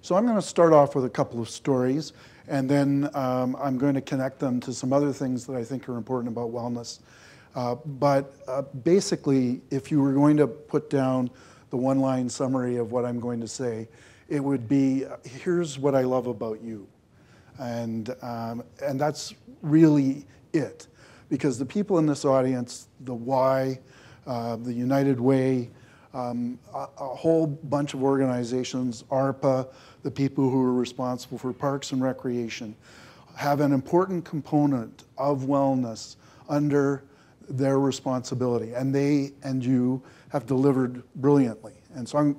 So I'm going to start off with a couple of stories, and then I'm going to connect them to some other things that I think are important about wellness. Basically, if you were going to put down the one-line summary of what I'm going to say, it would be, here's what I love about you. And that's really it. Because the people in this audience, the Y, the United Way, a whole bunch of organizations, ARPA, the people who are responsible for parks and recreation, have an important component of wellness under their responsibility. And they and you have delivered brilliantly. And so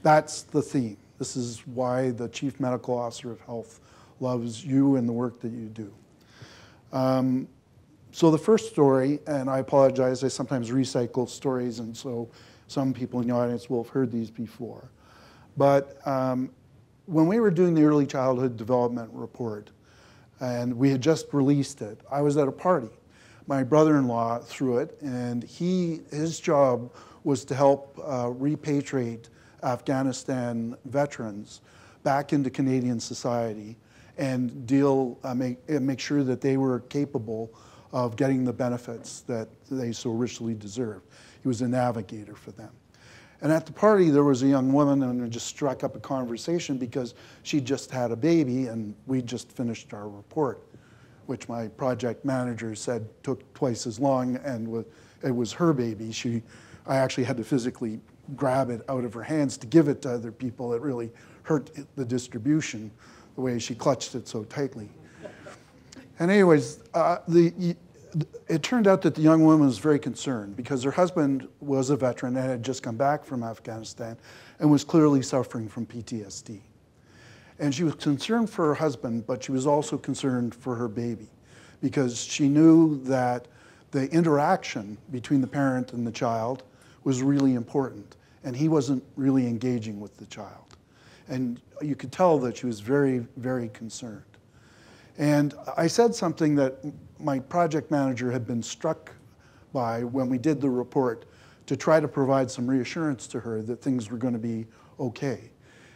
that's the theme. This is why the Chief Medical Officer of Health loves you and the work that you do. So the first story, and I apologize, I sometimes recycle stories, and so some people in the audience will have heard these before. But when we were doing the Early Childhood Development Report, and we had just released it, I was at a party. My brother-in-law threw it, and his job was to help repatriate Afghanistan veterans back into Canadian society and make sure that they were capable of getting the benefits that they so richly deserved. He was a navigator for them. And at the party, there was a young woman, and it just struck up a conversation because she just had a baby, and we just finished our report, which my project manager said took twice as long, and it was her baby. I actually had to physically grab it out of her hands to give it to other people. It really hurt the distribution, the way she clutched it so tightly. And anyways, it turned out that the young woman was very concerned because her husband was a veteran and had just come back from Afghanistan and was clearly suffering from PTSD. And she was concerned for her husband, but she was also concerned for her baby because she knew that the interaction between the parent and the child was really important, and he wasn't really engaging with the child. And you could tell that she was very, very concerned. And I said something that my project manager had been struck by when we did the report to try to provide some reassurance to her that things were going to be okay.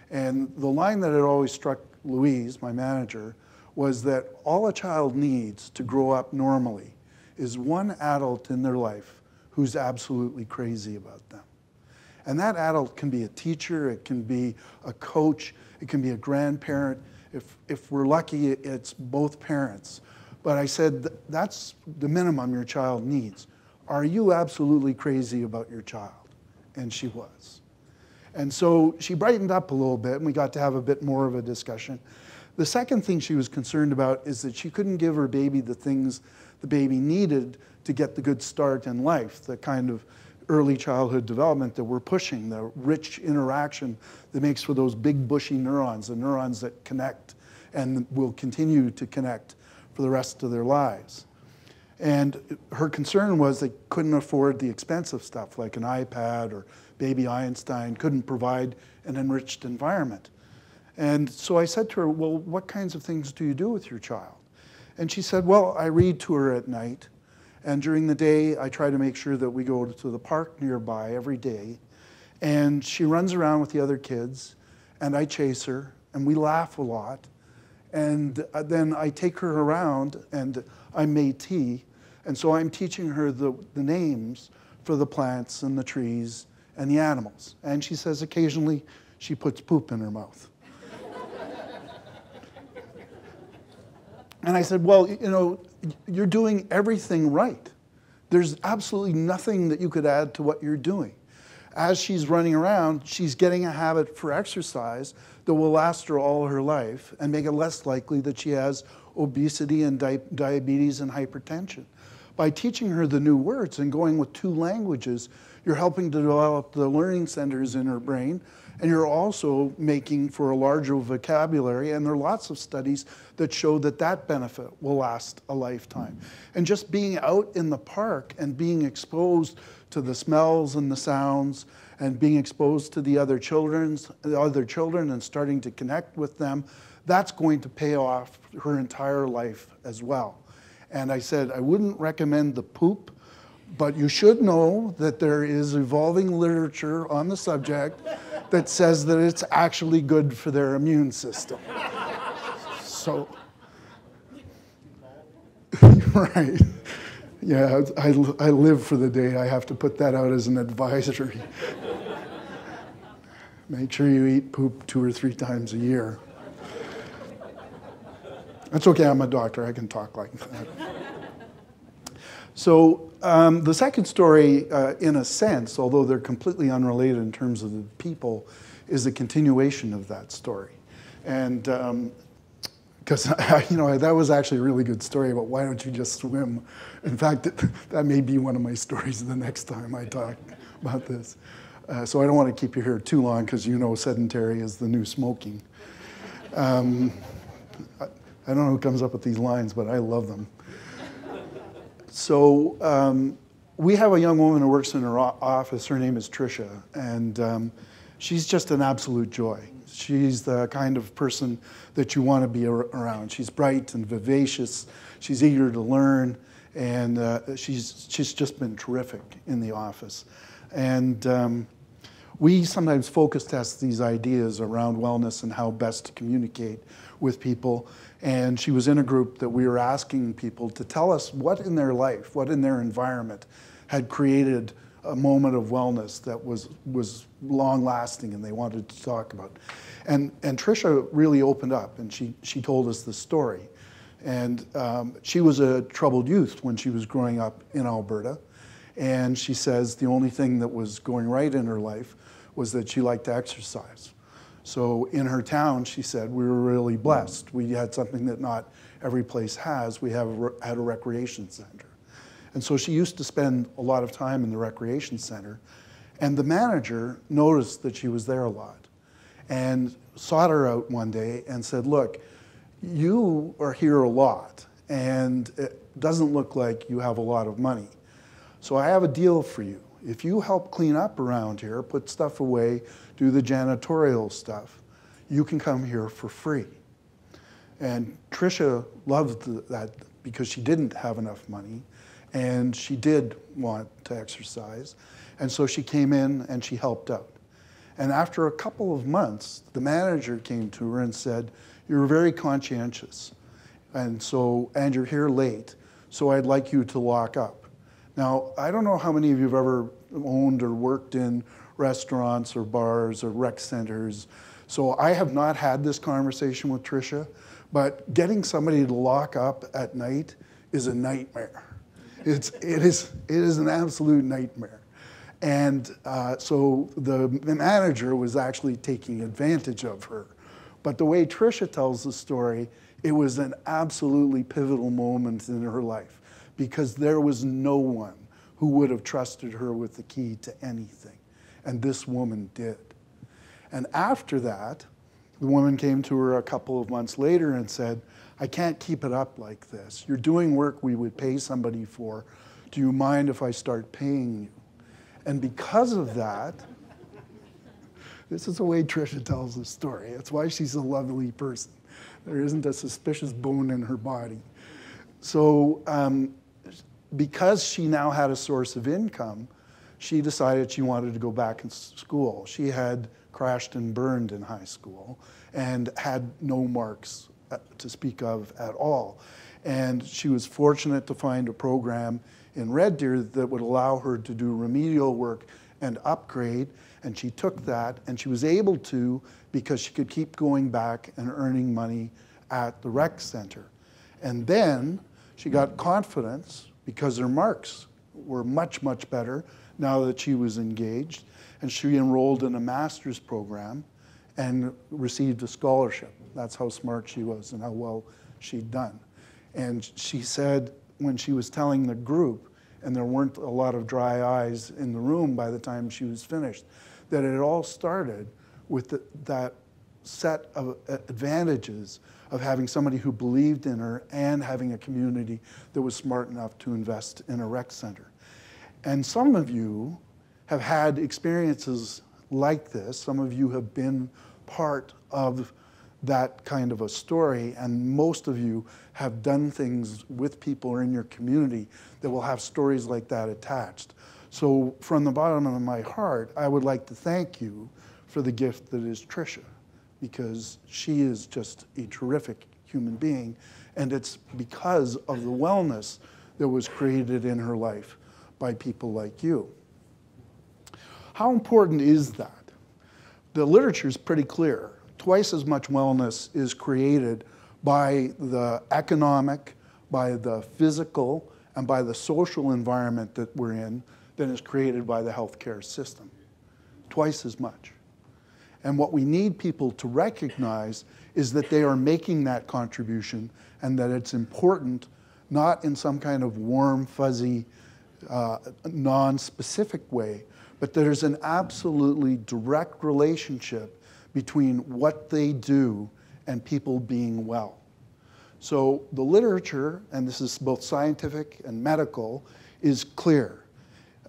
And the line that had always struck Louise, my manager, was that all a child needs to grow up normally is one adult in their life who's absolutely crazy about them. And that adult can be a teacher, it can be a coach, it can be a grandparent. If we're lucky, it's both parents. But I said, that's the minimum your child needs. Are you absolutely crazy about your child? And she was. And so she brightened up a little bit, and we got to have a bit more of a discussion. The second thing she was concerned about is that she couldn't give her baby the things the baby needed to get the good start in life, the kind of early childhood development that we're pushing, the rich interaction that makes for those big bushy neurons, the neurons that connect and will continue to connect for the rest of their lives. And her concern was they couldn't afford the expensive stuff like an iPad or baby Einstein, couldn't provide an enriched environment. And so I said to her, well, what kinds of things do you do with your child? And she said, well, I read to her at night. And during the day, I try to make sure that we go to the park nearby every day. And she runs around with the other kids, and I chase her, and we laugh a lot. And then I take her around, and I'm Métis, and so I'm teaching her the names for the plants and the trees and the animals. And she says occasionally she puts poop in her mouth. And I said, well, you know, you're doing everything right. There's absolutely nothing that you could add to what you're doing. As she's running around, she's getting a habit for exercise that will last her all her life and make it less likely that she has obesity and diabetes and hypertension. By teaching her the new words and going with 2 languages, you're helping to develop the learning centers in her brain, and you're also making for a larger vocabulary, and there are lots of studies that show that that benefit will last a lifetime. And just being out in the park and being exposed to the smells and the sounds and being exposed to the other children and starting to connect with them, that's going to pay off her entire life as well. And I said, I wouldn't recommend the poop, but you should know that there is evolving literature on the subject that says that it's actually good for their immune system. So, right. Yeah, I live for the day I have to put that out as an advisory. Make sure you eat poop 2 or 3 times a year. That's okay, I'm a doctor, I can talk like that. So the second story, in a sense, although they're completely unrelated in terms of the people, is a continuation of that story. And because that was actually a really good story about why don't you just swim. In fact, that may be one of my stories the next time I talk about this. So I don't want to keep you here too long because sedentary is the new smoking. I don't know who comes up with these lines, but I love them. So we have a young woman who works in her office. Her name is Tricia, and she's just an absolute joy. She's the kind of person that you want to be around. She's bright and vivacious. She's eager to learn, and she's just been terrific in the office. And we sometimes focus test these ideas around wellness and how best to communicate with people. And she was in a group that we were asking people to tell us what in their life, what in their environment had created a moment of wellness that was long-lasting and they wanted to talk about. And Tricia really opened up, and she told us the story. And she was a troubled youth when she was growing up in Alberta. And she says the only thing that was going right in her life was that she liked to exercise. So in her town, she said, we were really blessed. We had something that not every place has. We had a recreation center. And so she used to spend a lot of time in the recreation center. And the manager noticed that she was there a lot and sought her out one day and said, look, you are here a lot, and it doesn't look like you have a lot of money. So I have a deal for you. If you help clean up around here, put stuff away, do the janitorial stuff, you can come here for free. And Tricia loved that because she didn't have enough money, and she did want to exercise. And so she came in and she helped out. And after a couple of months, the manager came to her and said, you're very conscientious, and you're here late, so I'd like you to lock up. Now, I don't know how many of you have ever owned or worked in restaurants or bars or rec centers, so I have not had this conversation with Tricia, but getting somebody to lock up at night is a nightmare. It is an absolute nightmare. And so the manager was actually taking advantage of her. But the way Tricia tells the story, it was an absolutely pivotal moment in her life because there was no one who would have trusted her with the key to anything. And this woman did. And after that, the woman came to her a couple of months later and said, I can't keep it up like this. You're doing work we would pay somebody for. Do you mind if I start paying you? And because of that, this is the way Tricia tells the story. That's why she's a lovely person. There isn't a suspicious bone in her body. So because she now had a source of income, she decided she wanted to go back in school. She had crashed and burned in high school and had no marks to speak of at all. And she was fortunate to find a program in Red Deer that would allow her to do remedial work and upgrade. And she took that, and she was able to because she could keep going back and earning money at the rec center. And then she got confidence because her marks were much, much better now that she was engaged. And she enrolled in a master's program and received a scholarship. That's how smart she was and how well she'd done. And she said when she was telling the group, and there weren't a lot of dry eyes in the room by the time she was finished, that it all started with that set of advantages of having somebody who believed in her and having a community that was smart enough to invest in a rec center. And some of you have had experiences like this. Some of you have been part of that kind of a story, and most of you have done things with people or in your community that will have stories like that attached. So from the bottom of my heart, I would like to thank you for the gift that is Tricia, because she is just a terrific human being, and it's because of the wellness that was created in her life by people like you. How important is that? The literature is pretty clear. Twice as much wellness is created by the economic, by the physical, and by the social environment that we're in than is created by the healthcare system. Twice as much. And what we need people to recognize is that they are making that contribution and that it's important, not in some kind of warm, fuzzy, non-specific way, but there's an absolutely direct relationship between what they do and people being well. So the literature, and this is both scientific and medical, is clear.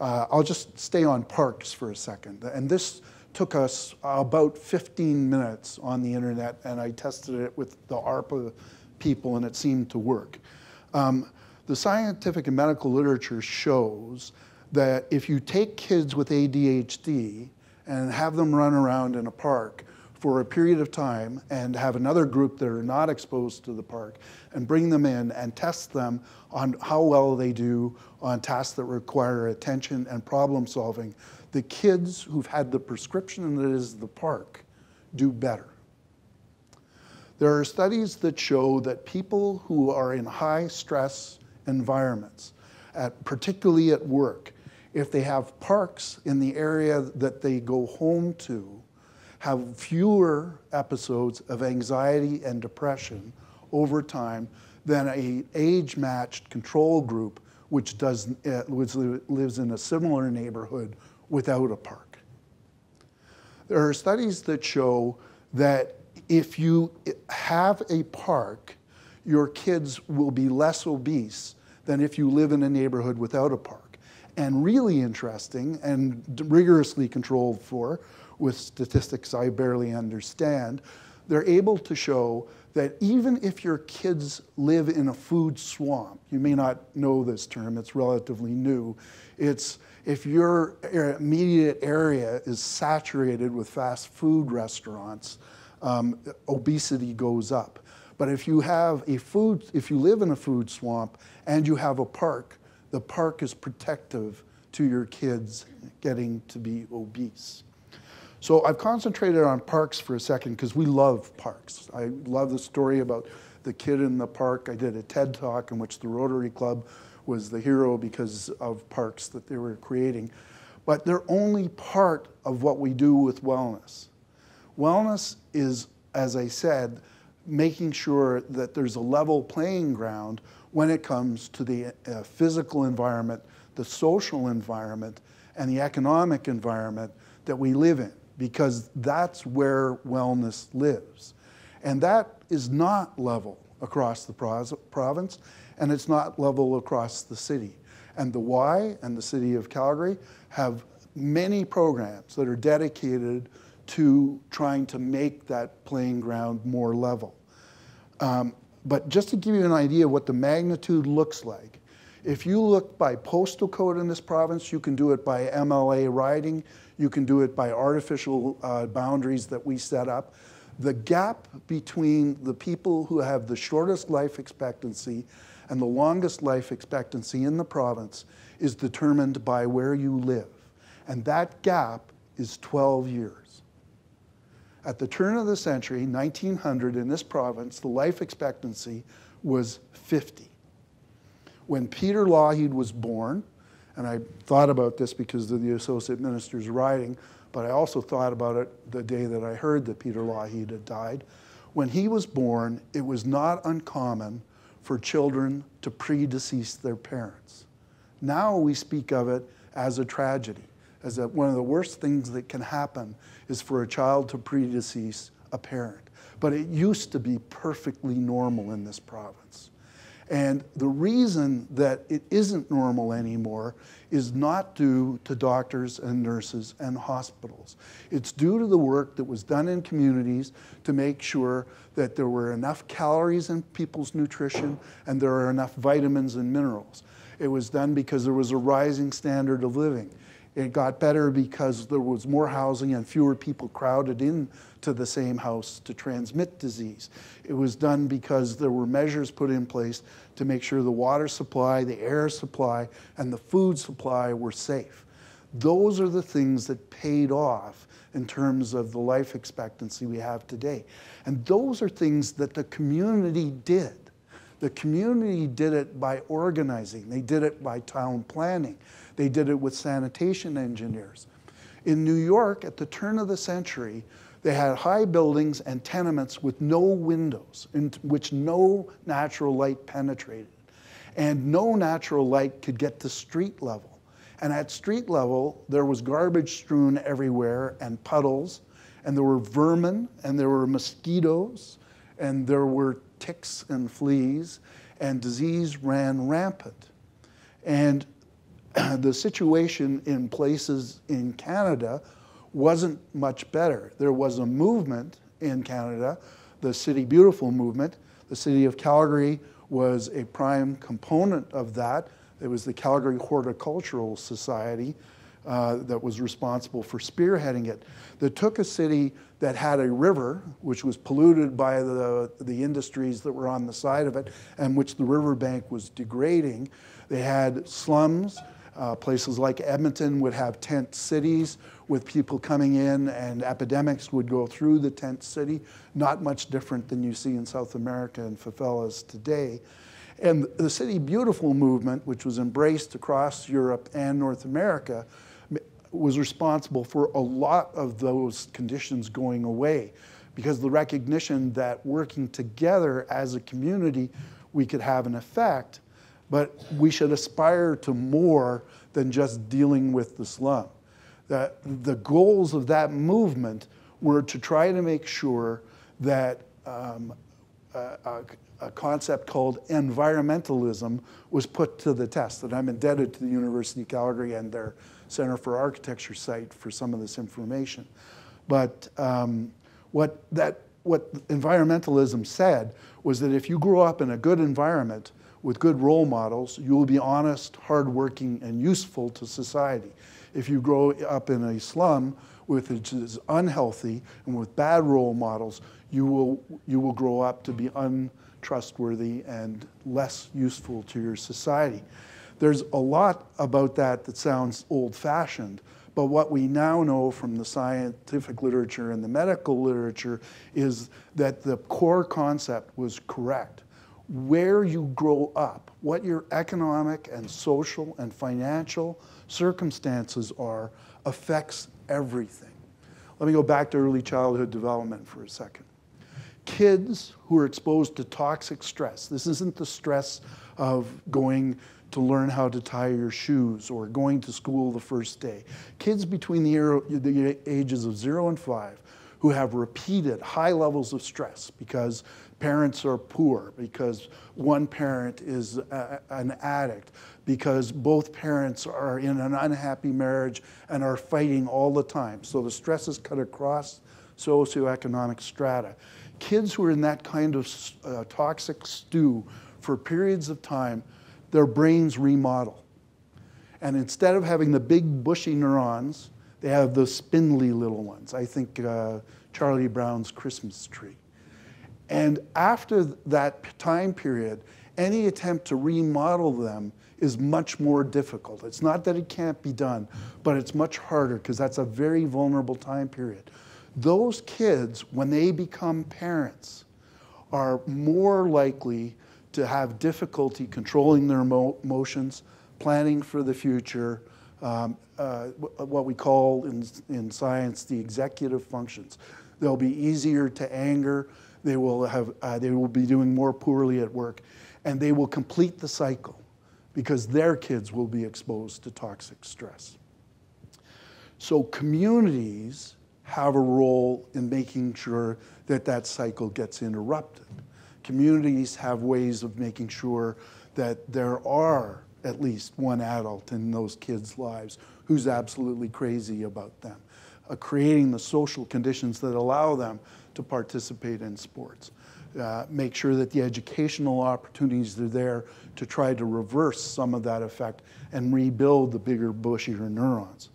I'll just stay on parks for a second. And this took us about 15 minutes on the internet, and I tested it with the ARPA people, and it seemed to work. The scientific and medical literature shows that if you take kids with ADHD and have them run around in a park for a period of time and have another group that are not exposed to the park and bring them in and test them on how well they do on tasks that require attention and problem solving, the kids who've had the prescription that is the park do better. There are studies that show that people who are in high stress environments, particularly at work, if they have parks in the area that they go home to, have fewer episodes of anxiety and depression over time than an age-matched control group which lives in a similar neighborhood without a park. There are studies that show that if you have a park, your kids will be less obese than if you live in a neighborhood without a park. And really interesting and rigorously controlled for, with statistics I barely understand, they're able to show that even if your kids live in a food swamp, you may not know this term, it's relatively new, it's if your immediate area is saturated with fast food restaurants, obesity goes up. But if you have if you live in a food swamp and you have a park, the park is protective to your kids getting to be obese. So I've concentrated on parks for a second because we love parks. I love the story about the kid in the park. I did a TED Talk in which the Rotary Club was the hero because of parks that they were creating. But they're only part of what we do with wellness. Wellness is, as I said, making sure that there's a level playing ground when it comes to the physical environment, the social environment, and the economic environment that we live in, because that's where wellness lives. And that is not level across the province, and it's not level across the city. And the Y and the City of Calgary have many programs that are dedicated to trying to make that playing ground more level. But just to give you an idea of what the magnitude looks like, if you look by postal code in this province, you can do it by MLA riding, you can do it by artificial boundaries that we set up. The gap between the people who have the shortest life expectancy and the longest life expectancy in the province is determined by where you live. And that gap is 12 years. At the turn of the century, 1900, in this province, the life expectancy was 50. When Peter Lougheed was born, and I thought about this because of the Associate Minister's writing, but I also thought about it the day that I heard that Peter Lougheed had died. When he was born, it was not uncommon for children to predecease their parents. Now we speak of it as a tragedy, as one of the worst things that can happen is for a child to predecease a parent. But it used to be perfectly normal in this province. And the reason that it isn't normal anymore is not due to doctors and nurses and hospitals. It's due to the work that was done in communities to make sure that there were enough calories in people's nutrition and there are enough vitamins and minerals. It was done because there was a rising standard of living. It got better because there was more housing and fewer people crowded into the same house to transmit disease. It was done because there were measures put in place to make sure the water supply, the air supply, and the food supply were safe. Those are the things that paid off in terms of the life expectancy we have today. And those are things that the community did. The community did it by organizing. They did it by town planning. They did it with sanitation engineers. In New York, at the turn of the century, they had high buildings and tenements with no windows, in which no natural light penetrated. And no natural light could get to street level. And at street level, there was garbage strewn everywhere and puddles, and there were vermin, and there were mosquitoes, and there were ticks and fleas, and disease ran rampant. And the situation in places in Canada wasn't much better. There was a movement in Canada, the City Beautiful movement. The city of Calgary was a prime component of that. It was the Calgary Horticultural Society that was responsible for spearheading it. That took a city that had a river, which was polluted by the industries that were on the side of it, and which the riverbank was degrading. They had slums. Places like Edmonton would have tent cities with people coming in, and epidemics would go through the tent city, not much different than you see in South America and favelas today. And the City Beautiful movement, which was embraced across Europe and North America, was responsible for a lot of those conditions going away, because the recognition that working together as a community, we could have an effect. But we should aspire to more than just dealing with the slum. The goals of that movement were to try to make sure that a concept called environmentalism was put to the test. And I'm indebted to the University of Calgary and their Center for Architecture site for some of this information. But what environmentalism said was that if you grow up in a good environment, with good role models, you will be honest, hardworking, and useful to society. If you grow up in a slum which is unhealthy and with bad role models, you will grow up to be untrustworthy and less useful to your society. There's a lot about that sounds old-fashioned, but what we now know from the scientific literature and the medical literature is that the core concept was correct. Where you grow up, what your economic and social and financial circumstances are, affects everything. Let me go back to early childhood development for a second. Kids who are exposed to toxic stress, this isn't the stress of going to learn how to tie your shoes or going to school the first day. Kids between the ages of 0 and 5 who have repeated high levels of stress because parents are poor, because one parent is an addict, because both parents are in an unhappy marriage and are fighting all the time. So the stress is cut across socioeconomic strata. Kids who are in that kind of toxic stew for periods of time, their brains remodel. And instead of having the big bushy neurons, they have the spindly little ones. I think Charlie Brown's Christmas tree. And after that time period, any attempt to remodel them is much more difficult. It's not that it can't be done, but it's much harder because that's a very vulnerable time period. Those kids, when they become parents, are more likely to have difficulty controlling their emotions, planning for the future, what we call in science the executive functions. They'll be easier to anger. They will be doing more poorly at work, and they will complete the cycle because their kids will be exposed to toxic stress. So communities have a role in making sure that that cycle gets interrupted. Communities have ways of making sure that there are at least one adult in those kids' lives who's absolutely crazy about them, creating the social conditions that allow them to participate in sports. Make sure that the educational opportunities are there to try to reverse some of that effect and rebuild the bigger, bushier neurons.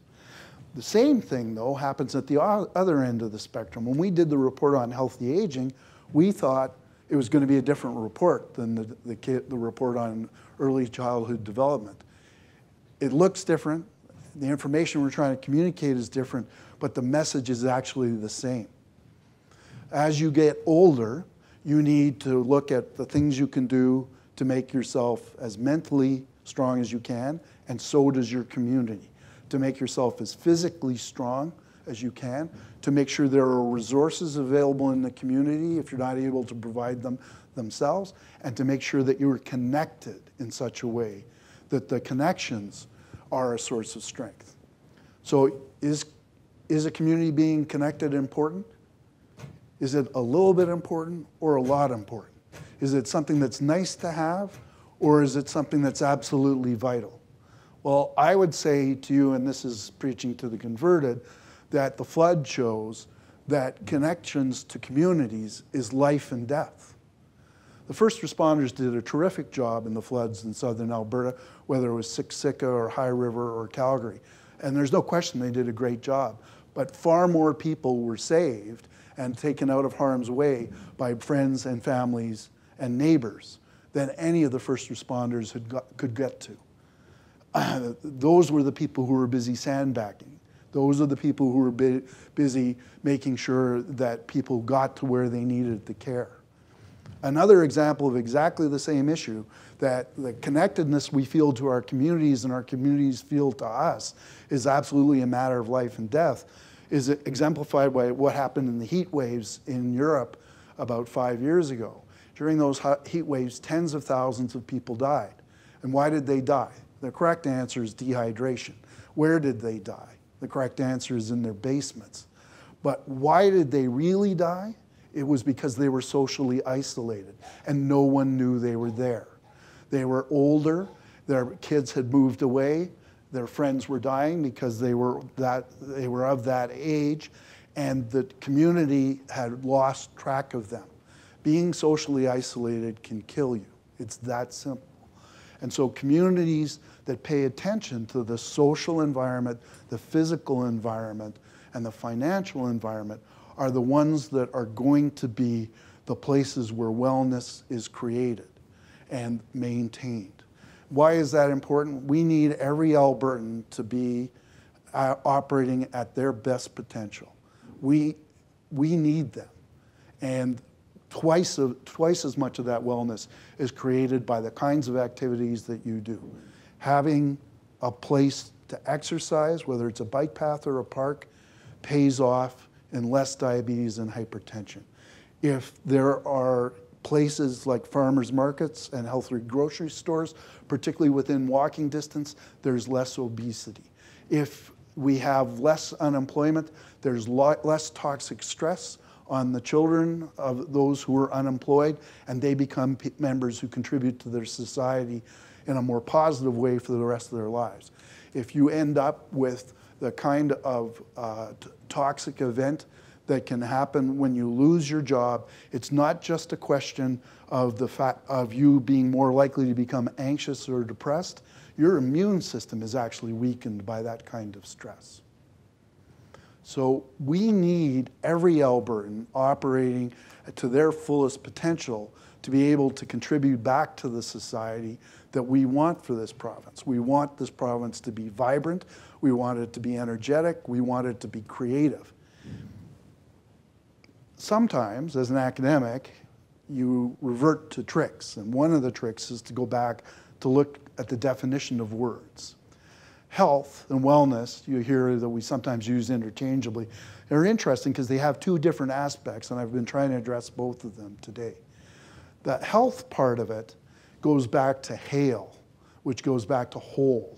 The same thing, though, happens at the other end of the spectrum. When we did the report on healthy aging, we thought it was going to be a different report than the report on early childhood development. It looks different. The information we're trying to communicate is different, but the message is actually the same. As you get older, you need to look at the things you can do to make yourself as mentally strong as you can, and so does your community. To make yourself as physically strong as you can, to make sure there are resources available in the community if you're not able to provide them themselves, and to make sure that you're connected in such a way that the connections are a source of strength. So is a community being connected important? Is it a little bit important or a lot important? Is it something that's nice to have, or is it something that's absolutely vital? Well, I would say to you, and this is preaching to the converted, that the flood shows that connections to communities is life and death. The first responders did a terrific job in the floods in southern Alberta, whether it was Siksika or High River or Calgary. And there's no question they did a great job. But far more people were saved and taken out of harm's way by friends and families and neighbors than any of the first responders could get to. Those were the people who were busy sandbagging. Those are the people who were busy making sure that people got to where they needed the care. Another example of exactly the same issue, that the connectedness we feel to our communities and our communities feel to us is absolutely a matter of life and death, is exemplified by what happened in the heat waves in Europe about 5 years ago. During those heat waves, tens of thousands of people died. And why did they die? The correct answer is dehydration. Where did they die? The correct answer is in their basements. But why did they really die? It was because they were socially isolated and no one knew they were there. They were older, their kids had moved away, their friends were dying because they were of that age, and the community had lost track of them. Being socially isolated can kill you. It's that simple. And so communities that pay attention to the social environment, the physical environment, and the financial environment are the ones that are going to be the places where wellness is created and maintained. Why is that important? We need every Albertan to be operating at their best potential. We need them. And twice as much of that wellness is created by the kinds of activities that you do. Having a place to exercise, whether it's a bike path or a park, pays off in less diabetes and hypertension. If there are places like farmers markets and healthy grocery stores, particularly within walking distance, there's less obesity. If we have less unemployment, there's less toxic stress on the children of those who are unemployed, and they become members who contribute to their society in a more positive way for the rest of their lives. If you end up with the kind of toxic event that can happen when you lose your job, it's not just a question of the fact of you being more likely to become anxious or depressed. Your immune system is actually weakened by that kind of stress. So we need every Albertan operating to their fullest potential to be able to contribute back to the society that we want for this province. We want this province to be vibrant. We want it to be energetic. We want it to be creative. Sometimes, as an academic, you revert to tricks. And one of the tricks is to go back to look at the definition of words. Health and wellness, you hear that we sometimes use interchangeably. They're interesting because they have two different aspects, and I've been trying to address both of them today. The health part of it goes back to hale, which goes back to whole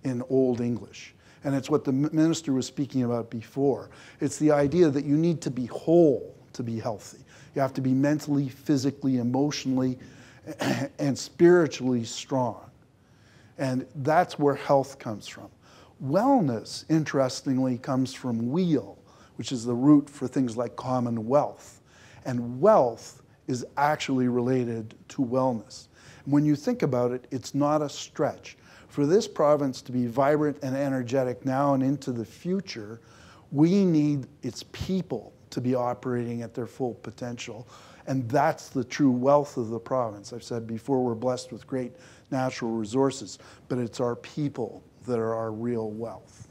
in Old English. And it's what the minister was speaking about before. It's the idea that you need to be whole to be healthy. You have to be mentally, physically, emotionally, and spiritually strong. And that's where health comes from. Wellness, interestingly, comes from weal, which is the root for things like commonwealth. And wealth is actually related to wellness. When you think about it, it's not a stretch. For this province to be vibrant and energetic now and into the future, we need its people to be operating at their full potential. And that's the true wealth of the province. I've said before, we're blessed with great natural resources, but it's our people that are our real wealth.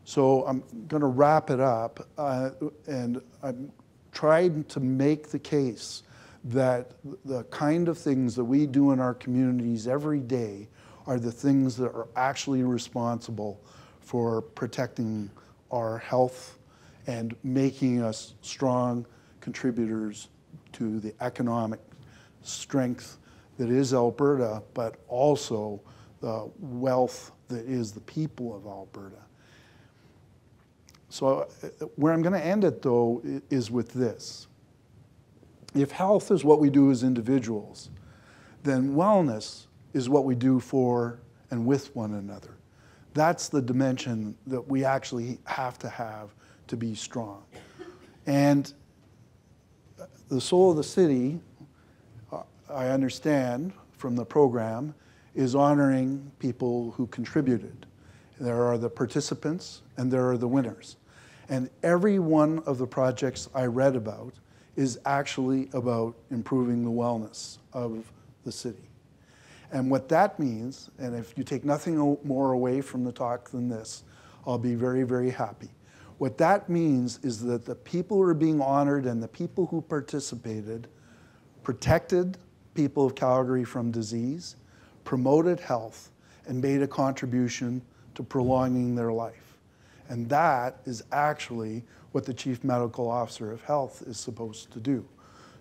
So I'm going to wrap it up, and I'm trying to make the case that the kind of things that we do in our communities every day are the things that are actually responsible for protecting our health and making us strong contributors to the economic strength that is Alberta, but also the wealth that is the people of Alberta. So where I'm going to end it, though, is with this. If health is what we do as individuals, then wellness is what we do for and with one another. That's the dimension that we actually have to be strong. And the soul of the city, I understand from the program, is honoring people who contributed. There are the participants and there are the winners. And every one of the projects I read about is actually about improving the wellness of the city. And what that means, and if you take nothing more away from the talk than this, I'll be very, very happy. What that means is that the people who are being honored and the people who participated protected people of Calgary from disease, promoted health, and made a contribution to prolonging their life. And that is actually what the Chief Medical Officer of Health is supposed to do.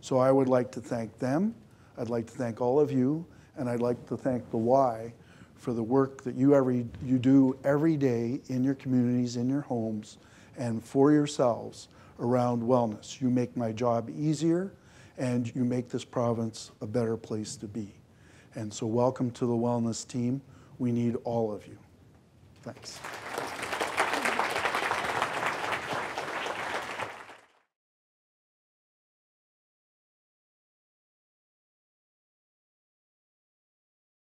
So I would like to thank them, I'd like to thank all of you, and I'd like to thank the Y for the work that you do every day in your communities, in your homes, and for yourselves around wellness. You make my job easier, and you make this province a better place to be. And so welcome to the wellness team. We need all of you. Thanks.